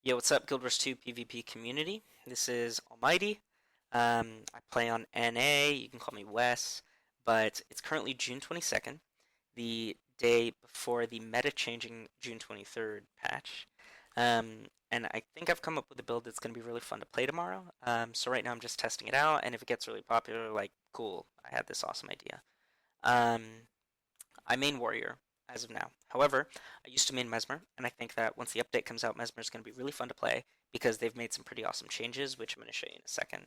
Yo, what's up, Guild Wars 2 PvP community? This is Almighty. I play on NA, you can call me Wes, but it's currently June 22nd, the day before the meta-changing June 23rd patch. And I think I've come up with a build that's going to be really fun to play tomorrow. So right now I'm just testing it out, and if it gets really popular, like, cool, I had this awesome idea. Um, I main Warrior as of now. However, I used to main Mesmer, and I think that once the update comes out, Mesmer is going to be really fun to play because they've made some pretty awesome changes, which I'm going to show you in a second.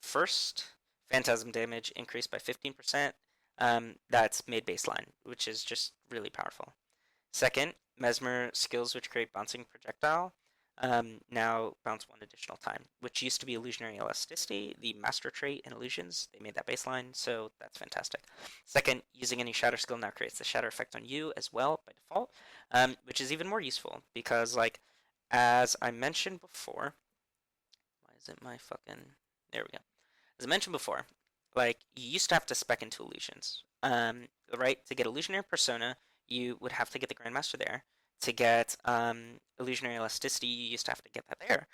First, Phantasm damage increased by 15%. That's made baseline, which is just really powerful. Second, Mesmer skills which create bouncing projectile now bounce one additional time, which used to be illusionary elasticity, the master trait in illusions. They made that baseline, so that's fantastic. Second, using any shatter skill now creates the shatter effect on you as well by default, which is even more useful because, like, as I mentioned before, why is it my fucking. There we go. As I mentioned before, like, you used to have to spec into illusions. Right? To get illusionary persona, you would have to get the Grandmaster there. To get illusionary elasticity, you used to have to get that there.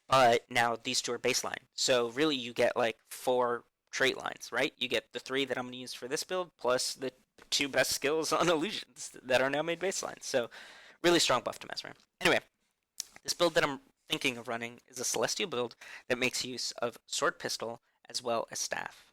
But now these two are baseline. So really you get like four trait lines, right? You get the three that I'm going to use for this build, plus the two best skills on illusions that are now made baseline. So really strong buff to Mesmer. Anyway, this build that I'm thinking of running is a Celestial build that makes use of Sword Pistol as well as Staff.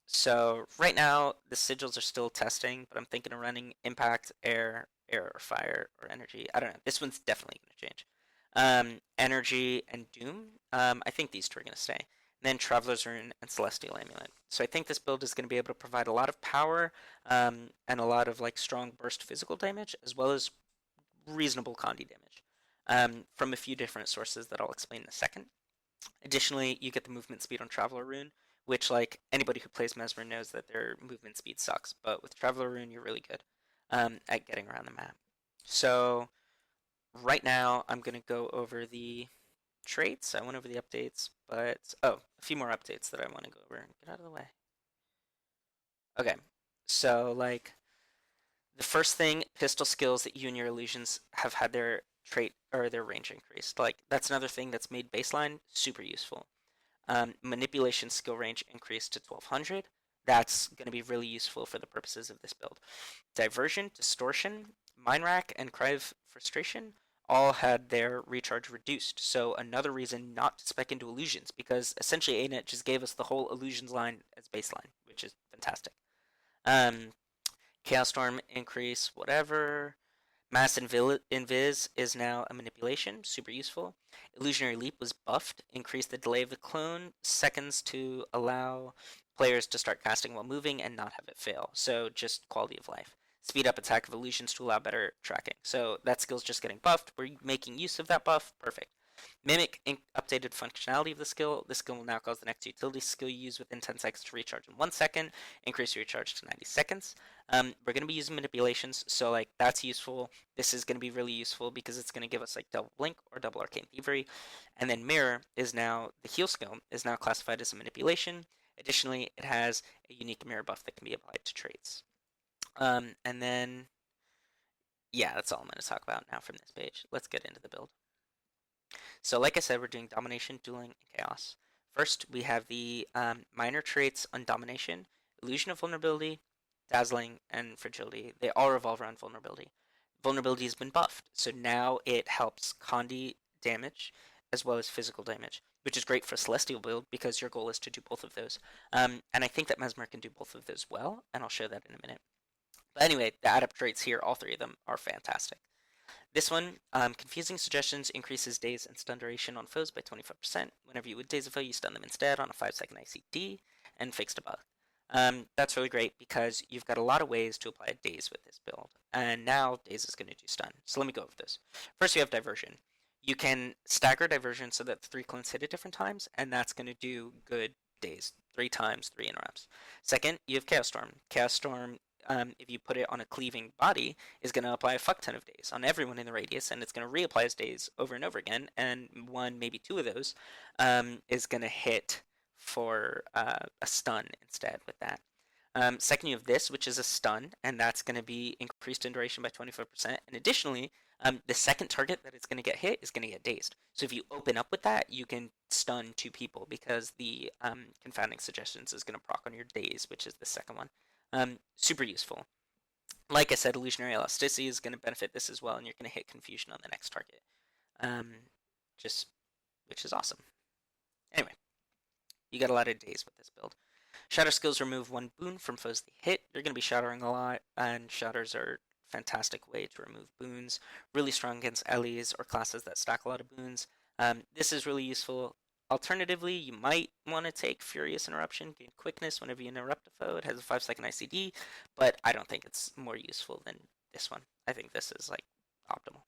So right now the sigils are still testing, but I'm thinking of running Impact, Air or Fire or Energy. I don't know. This one's definitely going to change. Energy and Doom. I think these two are going to stay. And then Traveler's Rune and Celestial Amulet. So I think this build is going to be able to provide a lot of power and a lot of like strong burst physical damage as well as reasonable Condi damage from a few different sources that I'll explain in a second. Additionally, you get the movement speed on Traveler Rune, which, like, anybody who plays Mesmer knows that their movement speed sucks, but with Traveler Rune, you're really good at getting around the map. So, right now, I'm going to go over the traits. I went over the updates, but, oh, a few more updates that I want to go over. Get out of the way. Okay, so, like, the first thing, pistol skills that you and your illusions have had their trait or their range increased. Like, that's another thing that's made baseline super useful. Manipulation skill range increased to 1200. That's going to be really useful for the purposes of this build. Diversion, Distortion, Mind Rack, and Cry of Frustration all had their recharge reduced. So another reason not to spec into illusions, because essentially ANET just gave us the whole illusions line as baseline, which is fantastic. Um, Chaos Storm increase, whatever. Mass Invis is now a manipulation, super useful. Illusionary Leap was buffed, increased the delay of the clone seconds to allow players to start casting while moving and not have it fail. So just quality of life. Speed up attack of illusions to allow better tracking. So that skill's just getting buffed. We're making use of that buff. Perfect. Mimic updated functionality of the skill. This skill will now cause the next utility skill you use within 10 seconds to recharge in 1 second. Increase your recharge to 90 seconds. We're going to be using manipulations, so like that's useful. This is going to be really useful because it's going to give us like double blink or double arcane thievery. And then mirror is now the heal skill is now classified as a manipulation. Additionally, it has a unique mirror buff that can be applied to traits. And then yeah, that's all I'm going to talk about now from this page. Let's get into the build. So like I said, we're doing domination, dueling, and chaos. First, we have the minor traits on domination, illusion of vulnerability, dazzling, and fragility. They all revolve around vulnerability. Vulnerability has been buffed, so now it helps Condi damage as well as physical damage, which is great for a Celestial build because your goal is to do both of those. And I think that Mesmer can do both of those well, and I'll show that in a minute. But anyway, the add-up traits here, all three of them, are fantastic. This one, confusing suggestions increases daze and stun duration on foes by 25%. Whenever you would daze a foe, you stun them instead on a 5-second ICD and fixed a bug. That's really great because you've got a lot of ways to apply a daze with this build. And now daze is going to do stun. So let me go over this. First, you have diversion. You can stagger diversion so that the 3 clones hit at different times, and that's going to do good daze. 3 times, 3 interrupts. Second, you have Chaos Storm. Chaos Storm, if you put it on a cleaving body, is going to apply a fuck ton of daze on everyone in the radius, and it's going to reapply his daze over and over again, and 1, maybe 2 of those is going to hit for a stun instead with that. Second, you have this, which is a stun, and that's going to be increased in duration by 25%. And additionally, The second target that is going to get hit is going to get dazed. So if you open up with that, you can stun 2 people because the confounding suggestions is going to proc on your daze, which is the second one. Super useful. Like I said, illusionary elasticity is going to benefit this as well, and you're going to hit confusion on the next target. Um, just which is awesome. Anyway, you got a lot of days with this build. Shatter skills remove 1 boon from foes they hit. You're going to be shattering a lot, and shatters are a fantastic way to remove boons. Really strong against allies or classes that stack a lot of boons. This is really useful. Alternatively, you might want to take Furious Interruption, gain quickness whenever you interrupt a foe. It has a 5-second ICD, but I don't think it's more useful than this one. I think this is like optimal.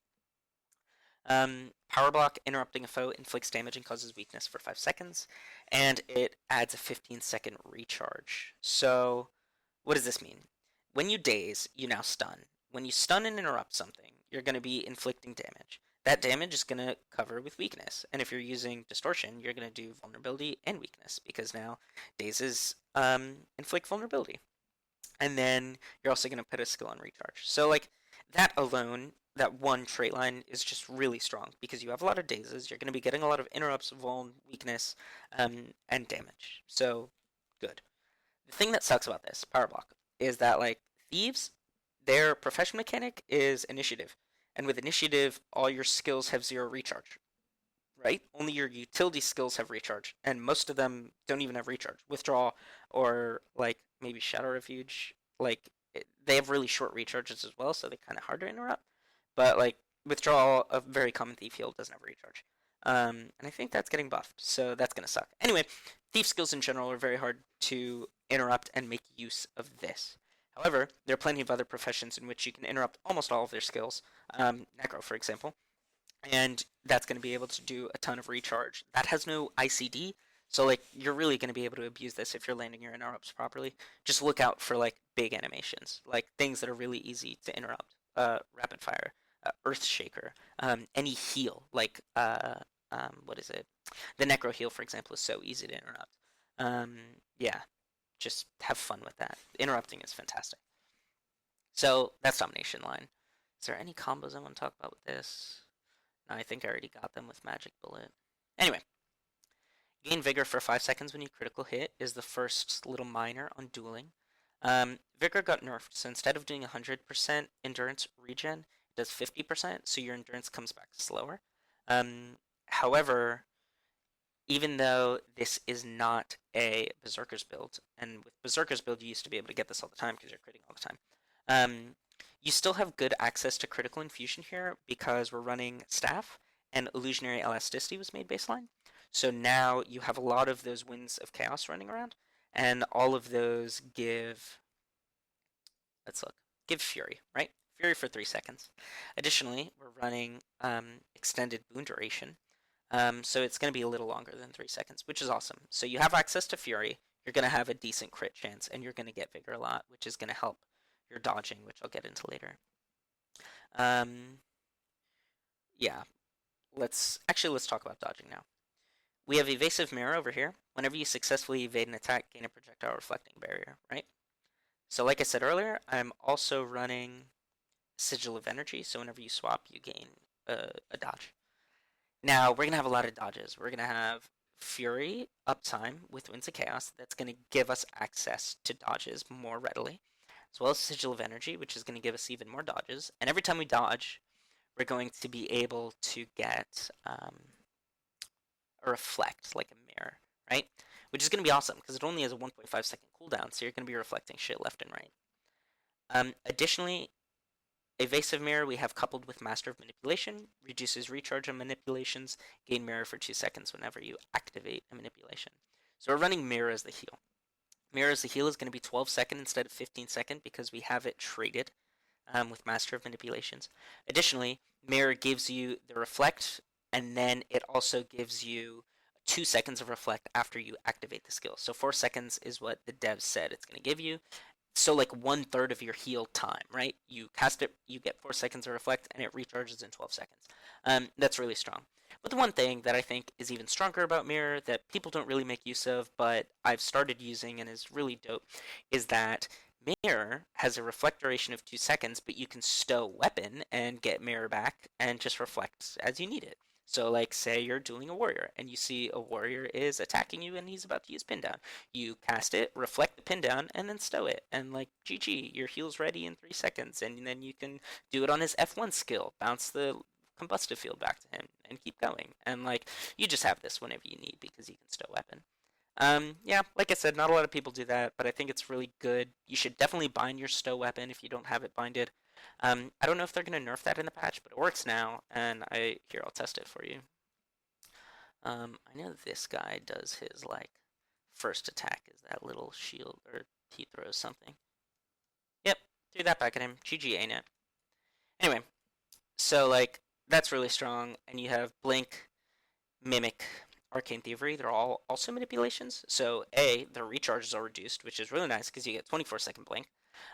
Power block, interrupting a foe, inflicts damage and causes weakness for 5 seconds, and it adds a 15-second recharge. So, what does this mean? When you daze, you now stun. When you stun and interrupt something, you're going to be inflicting damage. That damage is going to cover with weakness, and if you're using distortion, you're going to do vulnerability and weakness, because now dazes inflict vulnerability. And then you're also going to put a skill on recharge. So, like, that alone, that one trait line is just really strong because you have a lot of dazes. You're going to be getting a lot of interrupts, vuln, weakness, and damage. So, good. The thing that sucks about this power block is that, like, thieves, their profession mechanic is initiative, and with initiative, all your skills have 0 recharge. Right? Only your utility skills have recharge, and most of them don't even have recharge. Withdraw or like maybe Shadow Refuge, like they have really short recharges as well, so they're kind of hard to interrupt. But like Withdraw, a very common thief heal, doesn't have recharge, and I think that's getting buffed, so that's gonna suck. Anyway, thief skills in general are very hard to interrupt and make use of this. However, there are plenty of other professions in which you can interrupt almost all of their skills. Necro, for example, and that's going to be able to do a ton of recharge. That has no ICD, so like you're really going to be able to abuse this if you're landing your interrupts properly. Just look out for like big animations, like things that are really easy to interrupt. Rapid fire, Earth Shaker, any heal like what is it? The Necro heal, for example, is so easy to interrupt. Um, yeah, just have fun with that. Interrupting is fantastic. So that's domination line. Is there any combos I want to talk about with this? I think I already got them with Magic Bullet. Anyway, gain Vigor for 5 seconds when you critical hit is the first little minor on dueling. Vigor got nerfed, so instead of doing 100% endurance regen, it does 50%, so your endurance comes back slower. However, even though this is not a Berserker's build, and with Berserker's build you used to be able to get this all the time because you're critting all the time, you still have good access to critical infusion here because we're running staff and illusionary elasticity was made baseline. So now you have a lot of those winds of chaos running around, and all of those give, let's look, give fury, right? Fury for 3 seconds. Additionally, we're running extended boon duration, so it's going to be a little longer than 3 seconds, which is awesome. So you have access to fury, you're going to have a decent crit chance, and you're going to get vigor a lot, which is going to help your dodging, which I'll get into later. Yeah, let's talk about dodging now. We have evasive mirror over here. Whenever you successfully evade an attack, gain a projectile reflecting barrier, right? So like I said earlier, I'm also running sigil of energy, so whenever you swap, you gain a dodge. Now, we're going to have a lot of dodges. We're going to have Fury uptime with Winds of Chaos. That's going to give us access to dodges more readily, as well as Sigil of Energy, which is going to give us even more dodges. And every time we dodge, we're going to be able to get a reflect, like a mirror, right? Which is going to be awesome, because it only has a 1.5-second cooldown, so you're going to be reflecting shit left and right. Additionally, Evasive Mirror we have coupled with Master of Manipulation, reduces recharge on manipulations, gain Mirror for 2 seconds whenever you activate a manipulation. So we're running Mirror as the heal. Mirror as the heal is going to be 12 second instead of 15 second because we have it traded with Master of Manipulations. Additionally, Mirror gives you the Reflect, and then it also gives you 2 seconds of Reflect after you activate the skill. So 4 seconds is what the devs said it's going to give you. So like 1/3 of your heal time, right? You cast it, you get 4 seconds of Reflect, and it recharges in 12 seconds. That's really strong. But the one thing that I think is even stronger about Mirror that people don't really make use of, but I've started using and is really dope, is that Mirror has a reflect duration of 2 seconds, but you can stow weapon and get mirror back and just reflect as you need it. So, like, say you're dueling a warrior and you see a warrior is attacking you and he's about to use pin down. You cast it, reflect the pin down, and then stow it. And, like, GG, your heal's ready in 3 seconds. And then you can do it on his F1 skill, bounce the combustive field back to him, and keep going. And, like, you just have this whenever you need because you can stow weapon. Yeah, like I said, not a lot of people do that, but I think it's really good. You should definitely bind your stow weapon if you don't have it binded. I don't know if they're going to nerf that in the patch, but it works now, and here, I'll test it for you. I know this guy does his, like, first attack is that little shield, or he throws something. Yep, threw that back at him. GG, ain't it? Anyway, so, like, that's really strong, and you have Blink, Mimic, Arcane Thievery. They're all also manipulations. So their recharges are reduced, which is really nice because you get 24-second blink.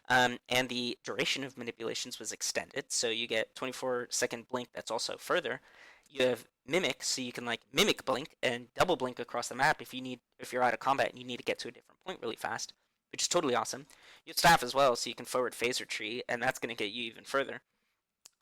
And the duration of manipulations was extended, so you get 24-second blink that's also further. You have Mimic, so you can like mimic blink and double blink across the map if you're out of combat and you need to get to a different point really fast, which is totally awesome. You have Staff as well, so you can forward phase retreat, and that's going to get you even further.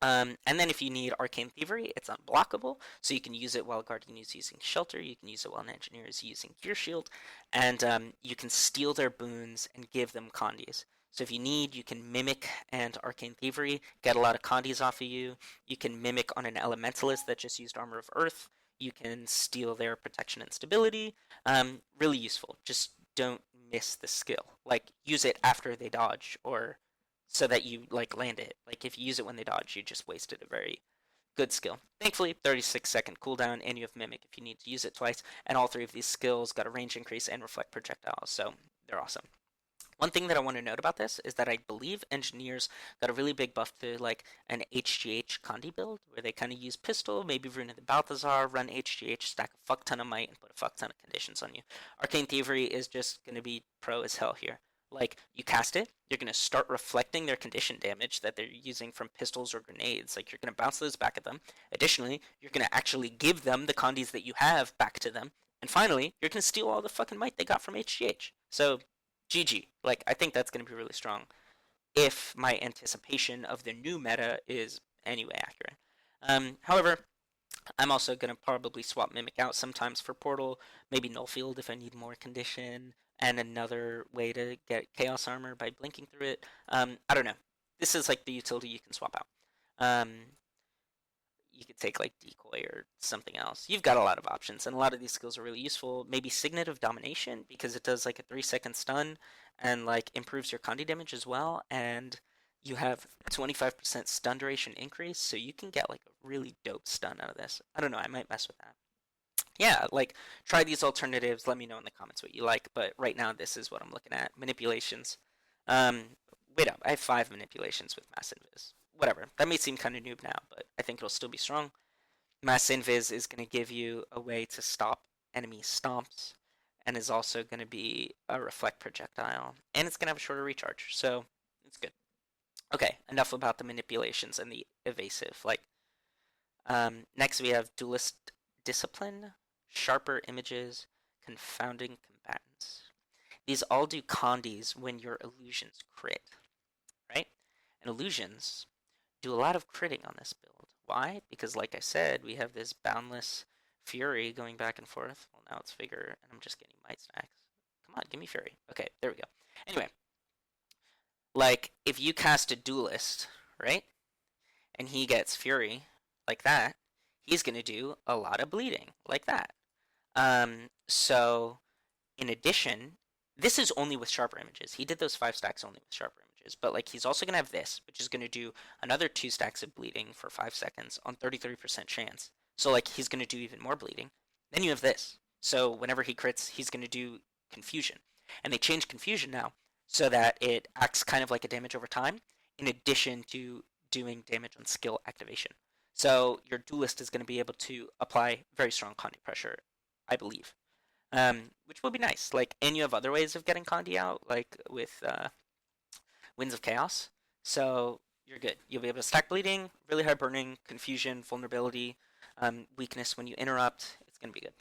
And then if you need Arcane Thievery, it's unblockable, so you can use it while Guardian is using Shelter, you can use it while an Engineer is using Gear Shield, and you can steal their boons and give them condies. So if you need, you can Mimic and Arcane Thievery, get a lot of condies off of you. You can Mimic on an Elementalist that just used Armor of Earth. You can steal their Protection and Stability. Really useful. Just don't miss the skill. Like, use it after they dodge, or so that you like land it. Like if you use it when they dodge, you just wasted a very good skill. Thankfully, 36-second cooldown, and you have Mimic if you need to use it twice. And all three of these skills got a range increase and reflect projectiles, so they're awesome. One thing that I want to note about this is that I believe Engineers got a really big buff to like an HGH Condi build, where they kind of use Pistol, maybe Rune of the Balthazar, run HGH, stack a fuck ton of might, and put a fuck ton of conditions on you. Arcane Thievery is just going to be pro as hell here. Like, you cast it, you're going to start reflecting their condition damage that they're using from pistols or grenades. Like, you're going to bounce those back at them. Additionally, you're going to actually give them the condis that you have back to them. And finally, you're going to steal all the fucking might they got from HGH. So, GG. Like, I think that's going to be really strong if my anticipation of the new meta is anyway accurate. However, I'm also going to probably swap Mimic out sometimes for Portal, maybe Nullfield if I need more condition, and another way to get Chaos Armor by blinking through it. I don't know. This is like the utility you can swap out. Um, you could take like Decoy or something else. You've got a lot of options, and a lot of these skills are really useful. Maybe Signet of Domination, because it does like a 3-second stun and like improves your Condi damage as well, and you have 25% stun duration increase, so you can get like a really dope stun out of this. I don't know, I might mess with that. Yeah, like try these alternatives. Let me know in the comments what you like, but right now this is what I'm looking at. Manipulations. Um, wait up, I have 5 manipulations with Mass Invis. Whatever, that may seem kind of noob now, but I think it'll still be strong. Mass Invis is going to give you a way to stop enemy stomps, and is also going to be a reflect projectile, and it's going to have a shorter recharge, so it's good. Okay, enough about the manipulations and the evasive. Like, next we have Duelist Discipline, Sharper Images, Confounding Combatants. These all do condis when your illusions crit, right? And illusions do a lot of critting on this build. Why? Because like I said, we have this boundless fury going back and forth. Well, now it's vigor, and I'm just getting might stacks. Come on, give me fury. Okay, there we go. Anyway, like if you cast a duelist, right, and he gets fury like that, he's gonna do a lot of bleeding like that. So in addition, this is only with sharper images. He did those 5 stacks only with sharper images, but like he's also gonna have this, which is gonna do another 2 stacks of bleeding for 5 seconds on 33% chance. So like he's gonna do even more bleeding. Then you have this. So whenever he crits, he's gonna do confusion. And they changed confusion now so that it acts kind of like a damage over time, in addition to doing damage on skill activation. So your duelist is going to be able to apply very strong Condi pressure, I believe, which will be nice. Like, and you have other ways of getting Condi out, like with Winds of Chaos. So you're good. You'll be able to stack bleeding, really high burning, confusion, vulnerability, weakness when you interrupt. It's going to be good.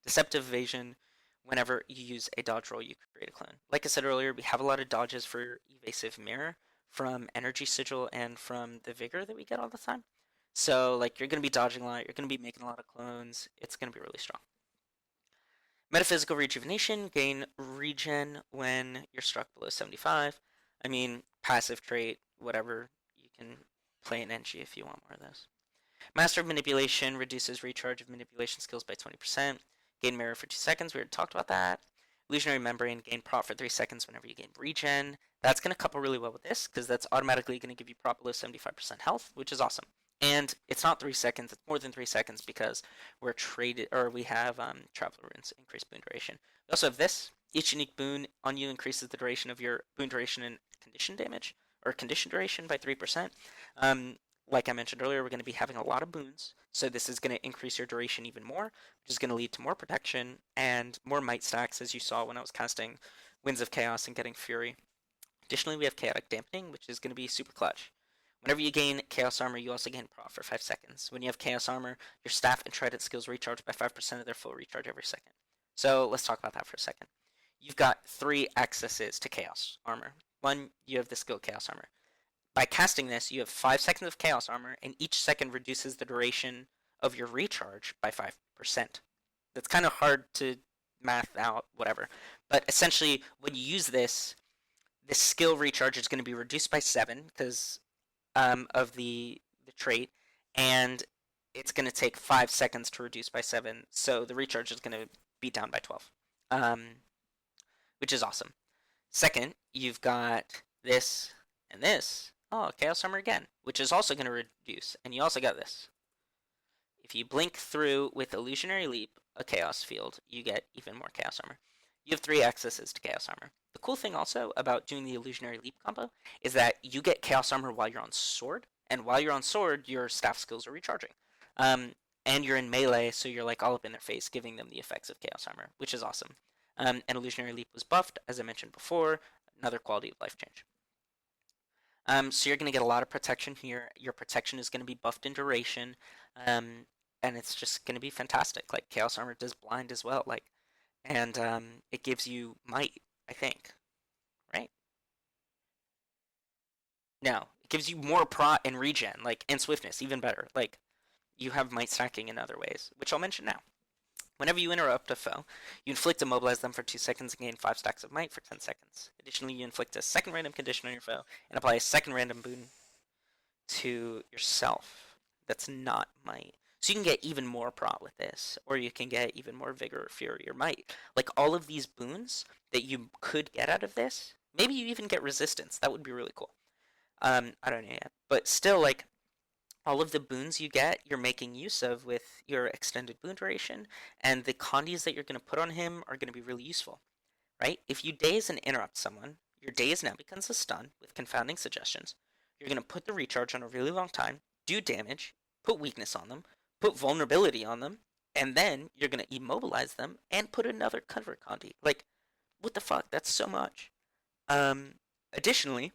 Deceptive evasion, whenever you use a dodge roll, you create a clone. Like I said earlier, we have a lot of dodges for evasive mirror from energy sigil and from the vigor that we get all the time. So like you're gonna be dodging a lot, you're gonna be making a lot of clones. It's gonna be really strong. Metaphysical rejuvenation, gain regen when you're struck below 75. I mean, passive trait, whatever. You can play an NG if you want more of those. Master of Manipulation reduces recharge of manipulation skills by 20%. Gain Mirror for 2 seconds. We already talked about that. Illusionary Membrane, gain Prot for 3 seconds whenever you gain regen. That's going to couple really well with this because that's automatically going to give you Prot below 75% health, which is awesome. And it's not 3 seconds, it's more than 3 seconds because we're traded, or we have Traveler Runes, increased boon duration. We also have this. Each unique boon on you increases the duration of your boon duration and condition damage, or condition duration by 3%. Like I mentioned earlier, we're going to be having a lot of boons, so this is going to increase your duration even more, which is going to lead to more protection and more might stacks, as you saw when I was casting Winds of Chaos and getting Fury. Additionally, we have Chaotic Dampening, which is going to be super clutch. Whenever you gain Chaos Armor, you also gain Proc for 5 seconds. When you have Chaos Armor, your Staff and Trident skills recharge by 5% of their full recharge every second. So let's talk about that for a second. You've got 3 accesses to Chaos Armor. One, you have the skill Chaos Armor. By casting this, you have 5 seconds of Chaos Armor, and each second reduces the duration of your recharge by 5%. That's kind of hard to math out, whatever. But essentially, when you use this, the skill recharge is going to be reduced by 7 because of the trait, and it's going to take 5 seconds to reduce by 7, so the recharge is going to be down by 12, which is awesome. Second, you've got this and this. Oh, Chaos Armor again, which is also going to reduce. And you also got this. If you blink through with Illusionary Leap, a Chaos Field, you get even more Chaos Armor. You have 3 accesses to Chaos Armor. The cool thing also about doing the Illusionary Leap combo is that you get Chaos Armor while you're on Sword, and while you're on Sword, your staff skills are recharging. And you're in melee, so you're like all up in their face, giving them the effects of Chaos Armor, which is awesome. And Illusionary Leap was buffed, as I mentioned before, another quality of life change. So you're going to get a lot of protection here. Your protection is going to be buffed in duration, and it's just going to be fantastic. Like Chaos Armor does blind as well, and it gives you might, I think, right? No, it gives you more prot and regen, and swiftness, even better. Like you have might stacking in other ways, which I'll mention now. Whenever you interrupt a foe, you inflict immobilize them for 2 seconds and gain 5 stacks of might for 10 seconds. Additionally, you inflict a second random condition on your foe and apply a second random boon to yourself. That's not might. So you can get even more prot with this, or you can get even more vigor or fury or might. Like all of these boons that you could get out of this, maybe you even get resistance. That would be really cool. I don't know yet, but still, like all of the boons you get, you're making use of with your extended boon duration, and the condies that you're going to put on him are going to be really useful, right? If you daze and interrupt someone, your daze now becomes a stun with confounding suggestions. You're going to put the recharge on a really long time, do damage, put weakness on them, put vulnerability on them, and then you're going to immobilize them and put another cover condi. Like, what the fuck? That's so much. Additionally,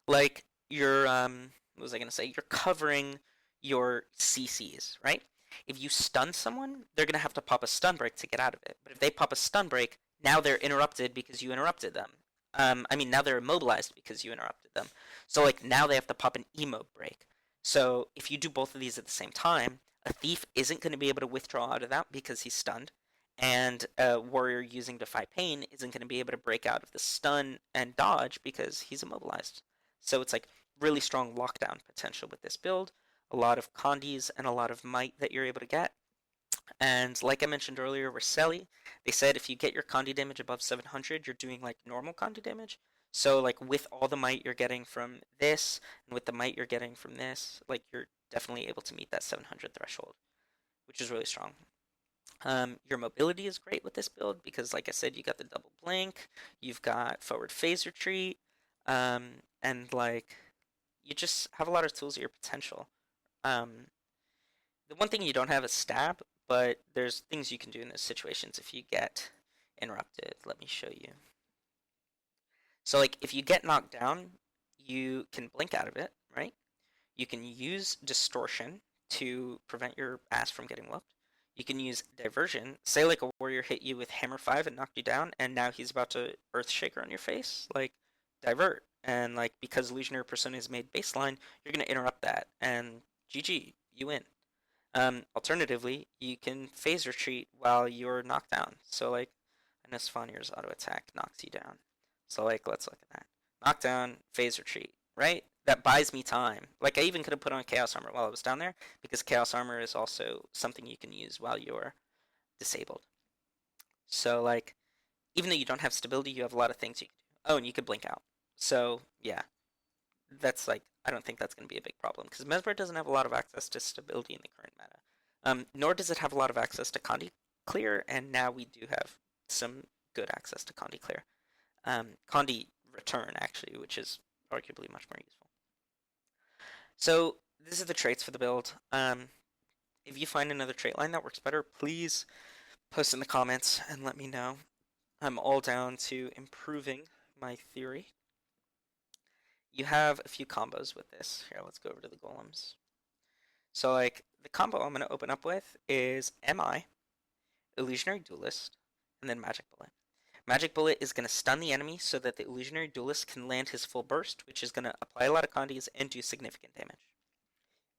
like you're what was I gonna say? You're covering your CCs, right? If you stun someone, they're gonna have to pop a stun break to get out of it. But if they pop a stun break, now they're interrupted because you interrupted them. I mean, now they're immobilized because you interrupted them. So like now they have to pop an emo break. So if you do both of these at the same time, a thief isn't going to be able to withdraw out of that because he's stunned, and a warrior using Defy Pain isn't going to be able to break out of the stun and dodge because he's immobilized. So it's like really strong lockdown potential with this build, a lot of condies and a lot of might that you're able to get. And like I mentioned earlier, Raselli, they said if you get your condi damage above 700, you're doing like normal condi damage. So like with all the might you're getting from this, and with the might you're getting from this, like you're definitely able to meet that 700 threshold, which is really strong. Your mobility is great with this build because, like I said, you got the double blink, you've got forward phase retreat, and like you just have a lot of tools at your potential. Um, the one thing you don't have is stab, but there's things you can do in those situations if you get interrupted. Let me show you. So like if you get knocked down, you can blink out of it, right? You can use distortion to prevent your ass from getting whooped. You can use diversion. Say like a warrior hit you with hammer 5 and knocked you down, and now he's about to earth shaker on your face. Like divert, and like because illusionary persona is made baseline, you're gonna interrupt that, and GG, you win. Alternatively, you can phase retreat while you're knocked down. So like, I know Svanir's auto attack knocks you down. So like, let's look at that. Knockdown, phase retreat, right? That buys me time. Like I even could have put on Chaos Armor while I was down there because Chaos Armor is also something you can use while you're disabled. So like, even though you don't have stability, you have a lot of things you can do. Oh, and you could blink out. So yeah, that's like I don't think that's going to be a big problem because Mesmer doesn't have a lot of access to stability in the current meta. Nor does it have a lot of access to Condi Clear, and now we do have some good access to Condi Clear. Condi Return, actually, which is arguably much more useful. So these are the traits for the build. If you find another trait line that works better, please post in the comments and let me know. I'm all down to improving my theory. You have a few combos with this. Here, let's go over to the golems. So, like, the combo I'm going to open up with is MI, Illusionary Duelist, and then Magic Bullet. Magic Bullet is going to stun the enemy so that the Illusionary Duelist can land his full burst, which is going to apply a lot of condis and do significant damage.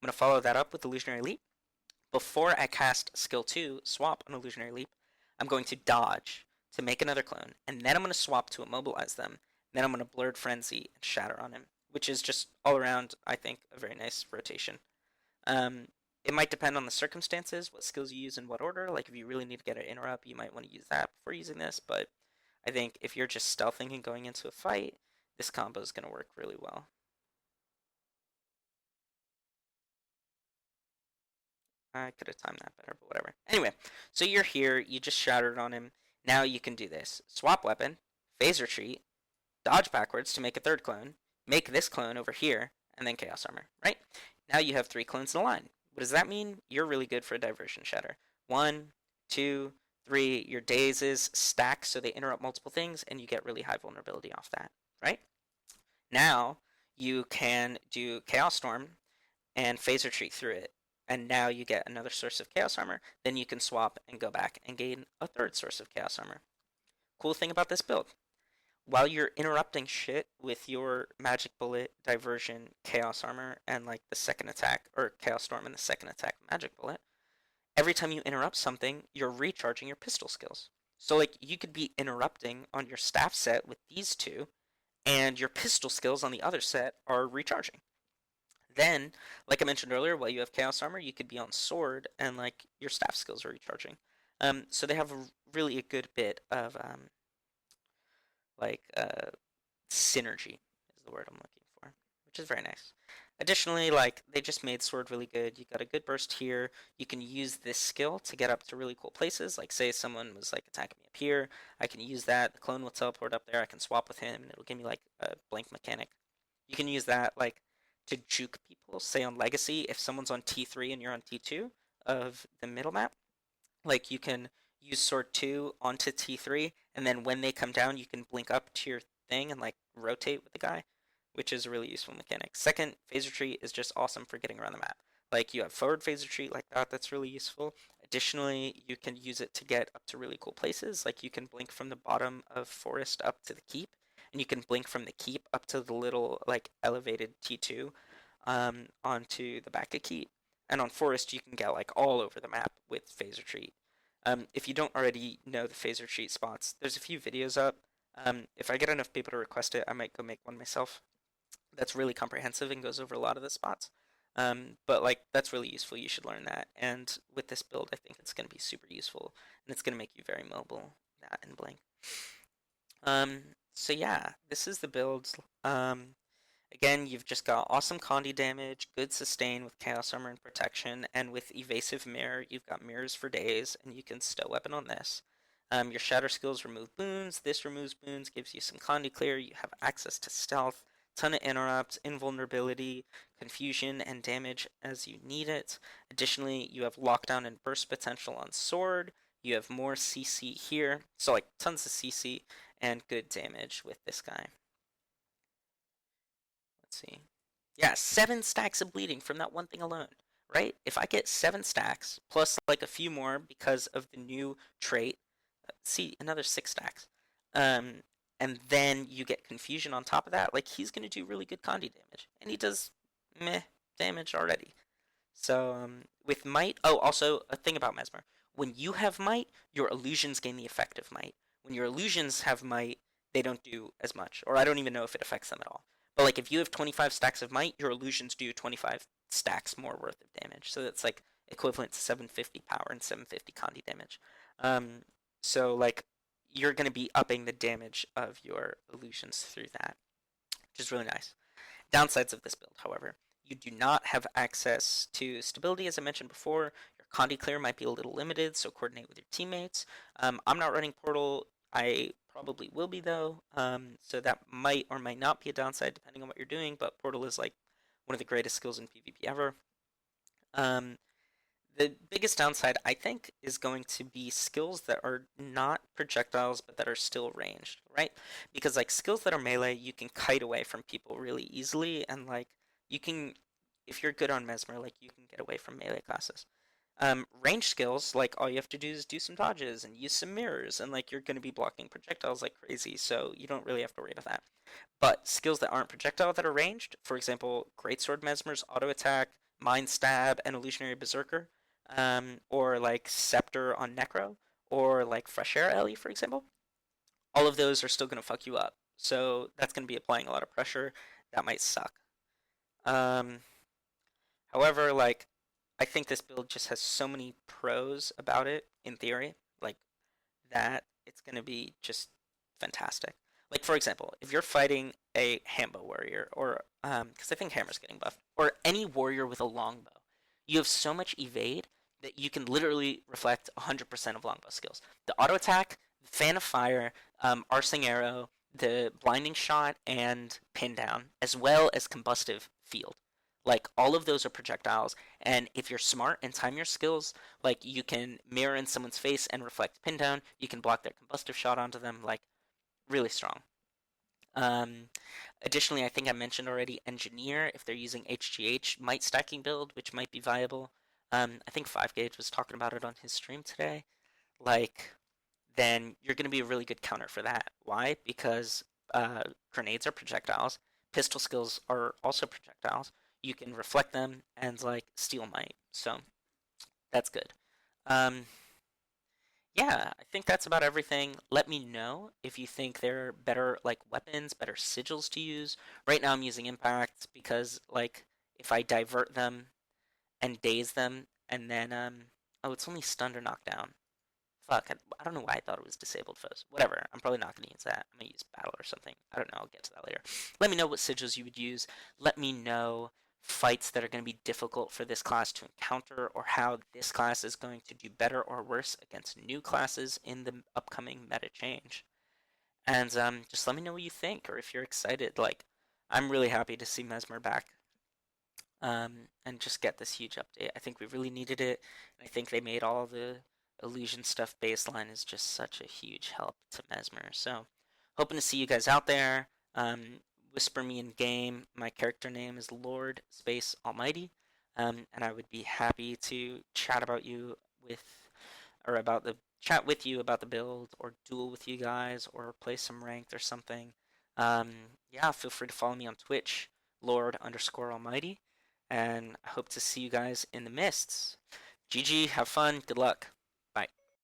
I'm going to follow that up with Illusionary Leap. Before I cast skill 2, swap on Illusionary Leap, I'm going to dodge to make another clone, and then I'm going to swap to immobilize them. Then I'm going to Blurred Frenzy and Shatter on him, which is just all around, I think, a very nice rotation. It might depend on the circumstances, what skills you use in what order. Like if you really need to get an interrupt, you might want to use that before using this. But I think if you're just stealthing and going into a fight, this combo is going to work really well. I could have timed that better, but whatever. Anyway, so you're here, you just shattered on him. Now you can do this. Swap weapon, phase retreat, dodge backwards to make a third clone, make this clone over here, and then Chaos Armor, right? Now you have 3 clones in a line. What does that mean? You're really good for a diversion shatter. 1, 2, 3, your dazes stack so they interrupt multiple things, and you get really high vulnerability off that, right? Now you can do Chaos Storm and phase retreat through it. And now you get another source of Chaos Armor. Then you can swap and go back and gain a third source of Chaos Armor. Cool thing about this build, while you're interrupting shit with your Magic Bullet, Diversion, Chaos Armor, and like the second attack, or Chaos Storm and the second attack Magic Bullet, every time you interrupt something, you're recharging your pistol skills. So like you could be interrupting on your staff set with these two, and your pistol skills on the other set are recharging. Then, like I mentioned earlier, while you have Chaos Armor, you could be on Sword, and like your staff skills are recharging. So they have really a good bit of like synergy is the word I'm looking for, which is very nice. Additionally, like they just made Sword really good. You got a good burst here. You can use this skill to get up to really cool places. Like say someone was like attacking me up here, I can use that. The clone will teleport up there. I can swap with him, and it'll give me like a blank mechanic. You can use that like to juke people. Say on Legacy, if someone's on T3 and you're on T2 of the middle map, like you can use Sword 2 onto T3, and then when they come down, you can blink up to your thing and like rotate with the guy, which is a really useful mechanic. Second, phase retreat is just awesome for getting around the map. Like you have forward phase retreat like that, that's really useful. Additionally, you can use it to get up to really cool places. Like you can blink from the bottom of forest up to the keep, and you can blink from the keep up to the little like elevated T2 onto the back of keep. And on forest, you can get like all over the map with phase retreat. If you don't already know the phase retreat spots, there's a few videos up. If I get enough people to request it, I might go make one myself. That's really comprehensive and goes over a lot of the spots. But like that's really useful. You should learn that. And with this build, I think it's going to be super useful, and it's going to make you very mobile. That and blink. So yeah, this is the build. Again, you've just got awesome Condi damage, good sustain with Chaos Armor and Protection, and with Evasive Mirror, you've got mirrors for days, and you can stow weapon on this. Your Shatter skills remove boons, this removes boons, gives you some Condi clear, you have access to stealth, ton of interrupts, invulnerability, confusion, and damage as you need it. Additionally, you have lockdown and burst potential on Sword, you have more CC here, so like tons of CC and good damage with this guy. Let's see. Yeah, 7 stacks of bleeding from that one thing alone. right? If I get 7 stacks plus like a few more because of the new trait, see another 6 stacks, um, and then you get confusion on top of that, like he's gonna do really good Condi damage, and he does meh damage already. So with might, oh, also a thing about Mesmer, when you have might, your illusions gain the effect of might. When your illusions have might, they don't do as much, or I don't even know if it affects them at all. But like if you have 25 stacks of might, your illusions do 25 stacks more worth of damage. So that's like equivalent to 750 power and 750 Condi damage. Um, so like you're going to be upping the damage of your illusions through that, which is really nice. Downsides of this build, however, you do not have access to stability, as I mentioned before. Your Condi clear might be a little limited, so coordinate with your teammates. I'm not running Portal. I probably will be, though, so that might or might not be a downside depending on what you're doing, but Portal is like one of the greatest skills in PvP ever. Um, the biggest downside, I think, is going to be skills that are not projectiles but that are still ranged, right? Because like skills that are melee, you can kite away from people really easily, and like you can, if you're good on Mesmer, like you can get away from melee classes. Range skills, like all you have to do is do some dodges and use some mirrors, and like you're going to be blocking projectiles like crazy, so you don't really have to worry about that. But skills that aren't projectile that are ranged, for example, Greatsword Mesmer's auto attack, Mind Stab, and Illusionary Berserker, or like Scepter on Necro, or like Fresh Air Ellie, for example, all of those are still going to fuck you up. So that's going to be applying a lot of pressure. That might suck. Um, However, like I think this build just has so many pros about it in theory, like that it's going to be just fantastic. Like for example, if you're fighting a Hambo warrior, or because I think Hammer's getting buffed, or any warrior with a longbow, you have so much evade that you can literally reflect 100% of longbow skills. The auto attack, fan of fire, arcing arrow, the blinding shot, and pin down, as well as combustive field. Like all of those are projectiles, and if you're smart and time your skills, like you can mirror in someone's face and reflect pin down. You can block their combustive shot onto them. Like really strong. Um, Additionally, I think I mentioned already engineer if they're using HGH might stacking build, which might be viable. I think 5Gauge was talking about it on his stream today. Like then you're going to be a really good counter for that. Why? Because grenades are projectiles. Pistol skills are also projectiles. You can reflect them and like steal might. So that's good. Um, yeah, I think that's about everything. Let me know if you think there are better like weapons, better sigils to use. Right now I'm using impact because like if I divert them and daze them and then oh it's only stunned or knocked down. Fuck, I don't know why I thought it was disabled foes. Whatever, I'm probably not going to use that. I'm going to use battle or something. I don't know, I'll get to that later. Let me know what sigils you would use. Let me know fights that are going to be difficult for this class to encounter, or how this class is going to do better or worse against new classes in the upcoming meta change. And just let me know what you think, or if you're excited. Like, I'm really happy to see Mesmer back, and just get this huge update. I think we really needed it, and I think they made all the illusion stuff baseline is just such a huge help to Mesmer. So, hoping to see you guys out there. Whisper me in game. My character name is Lord Space Almighty, and I would be happy to chat about you with, or about the chat with you about the build, or duel with you guys, or play some ranked or something. Um, yeah, feel free to follow me on Twitch, Lord underscore Almighty, and I hope to see you guys in the mists. GG, have fun, good luck.